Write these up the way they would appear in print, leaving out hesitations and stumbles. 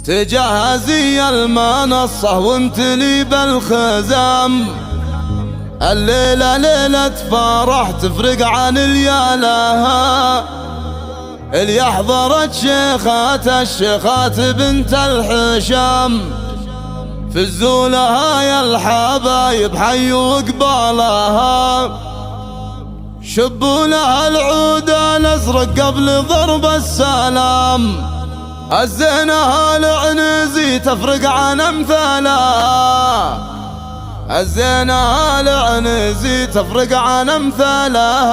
تجهزي المنصة وامتلي بالخزام، الليلة ليلة فرح تفرق عن اليالها، اللي حضرت شيخات الشيخات بنت الحشام، فزوا لها يا الحبايب حيوا قبالها، شبوا لها العود الازرق قبل ضرب السلام، الزينها العنزي تفرق عن امثالها، الزينها العنزي تفرق عن امثالها.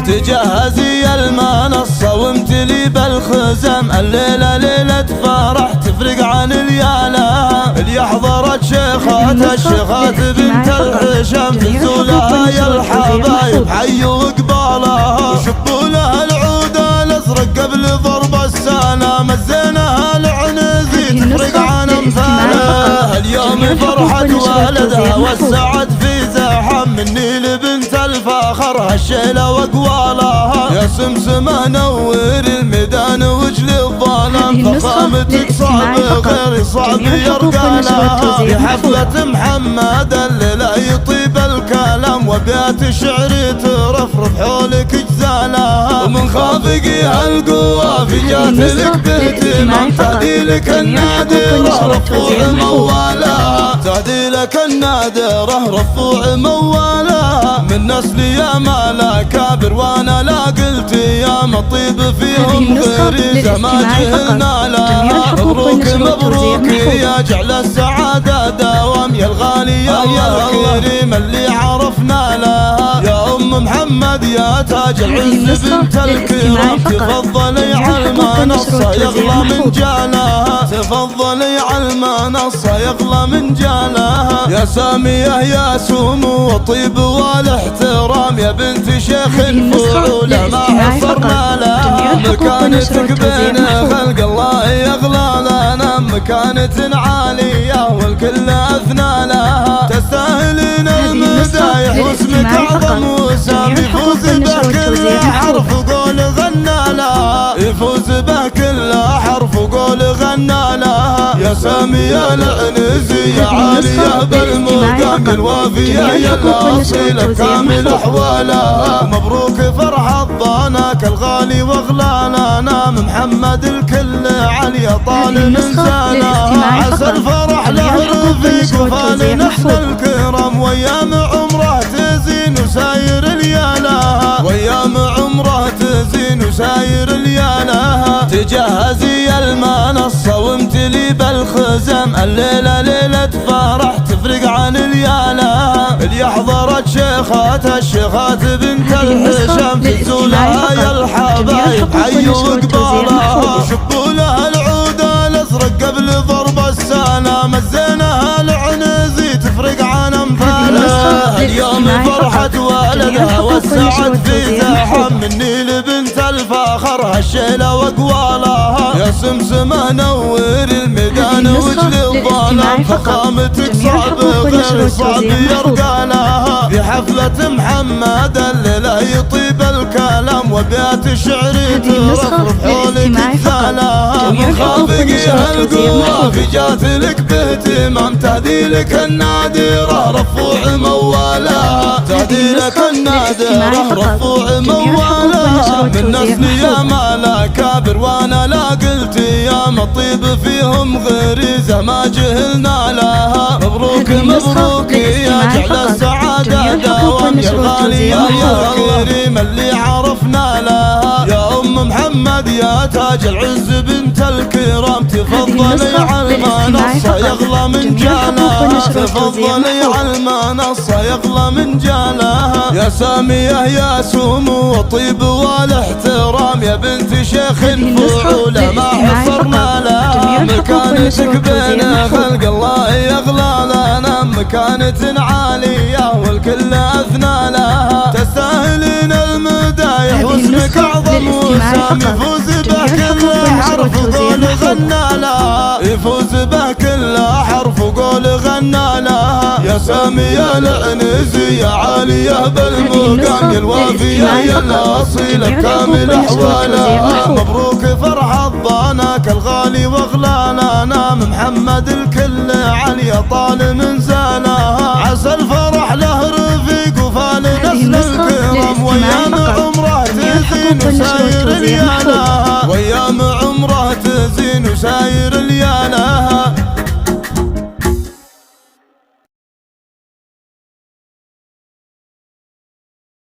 تجهزي المنصة وامتلي بالخزام، الليلة ليلة فرح تفرق عن اليالها، اللي حضرت شيخات الشيخات بنت الحشام، فزوا لها يا الحبايب حيوا قبالها، شبوا لها العود الازرق قبل ضرب السلام، الزينها العنزي تفرق عن امثالها، اليوم فرحة والدها والسعد في زحام، مني لبنت الفخر هالشيلة واقوالها، يا سمسمة نور الميدان واجل الظلام، فخامتك صعب غير صعب يرقى لها، في حفلة محمد الليلة يطيب الكلام، وابيات شعري ترفرف حولك اجزالها، ومن خافقها القوة في جاتلك باهتمام، تهدي لك النادرة رفوع موالها، تهدي لك النادرة رفوع موالها، من نسل يا مالا كابر وانا لا قلت يا مطيب فيهم غريزة ما جهلنا لها، مبروك مبروك يا جعل السعادة دوام، يا الغالية يا الكريم اللي عرفنا لها، يا ام محمد يا تاج العز بنت الكرام، تفضلي على المنصة يغلى من جالها، تفضلي على المنصة يغلى من جالها، يا سامية يا سمو وطيب والاحترام، يا بنت شيخ الفعولة ما حصرنا لها، مكانتك بين خلق الله يغلى لنا، مكانة عالية والكل أثنى لها، تستاهلين المدايح واسمك أعظم وسام، يفوز به كل حرف قول غنى لها، يفوز به كل حرف قول غنى لها، يا سامية العنزية عالية بالمقام، الوافية يا الأصيلة كامل أحوالها، مبروك فرحة ضانك الغالي واغلى لنا، محمد الكل عليا طال من زانها، عسى الفرح له رفيق وفالنا احنا الكرام، وايام عمره تزين وساير ليالها، وايام عمره تزين وساير ليالها، تجهزي المنصة وامتلي بالخزام، الليلة ليلة فرح تفرق عن اليالها، اللي حضرت شيخات الشيخات بنت الحشام، فزوا لها يا الحبايب حيوا قبالها، شبوا لها العود الازرق قبل ضرب السلام، الزينها العنزي تفرق عن امثالها، اليوم فرحة والدها والسعد في زحام، مني لبنت الفخر هالشيلة واقوالها، يا سمسمة نور الميدان واجل الظلام، فخامتك صعب غير صعب يرقى لها، في حفلة محمد الليلة يطيب الكلام، وابيات شعري ترفرف حولك اجزالها، من خافقها القوة في جاتلك باهتمام، تهدي لك النادرة رفوع موالها، تهدي لك النادرة رفوع موالها، من نسل يا مالا كابر وانا لا قلت يا مطيب فيهم غريزة ما جهلنا لها، مبروك مبروك يا جعل السعادة دوام، يا الغالية يا الكريم اللي عرفنا لها، يا ام محمد يا تاج العز بنت الكرام، تفضلي على المنصة يغلى من جالها، تفضلي على المنصة يغلى من جالها، يا سامية يا سمو وطيب والاحترام، يا بنت شيخ الفعولة ما حصرنا لها، مكانتك بين خلق الله يغلى لنا، مكانة عالية والكل أثنى لها، تستاهلين المدايح واسمك أعظم وسام، يفوز به كل حرف قول غنى لها، يفوز به كل حرف وقول غنى لها. يا سامية العنزي يا عالية بالمقام، يا الوافية يا الأصيلة بكامل أحوالها. مبروك فرح الضانك الغالي واغلالنا، محمد الكل علي طال من زالها. عسى الفرح له رفيق وفال نسل الكرام، وايام عمره تزين وساير ليالها، وايام عمره تزين وساير ليالها.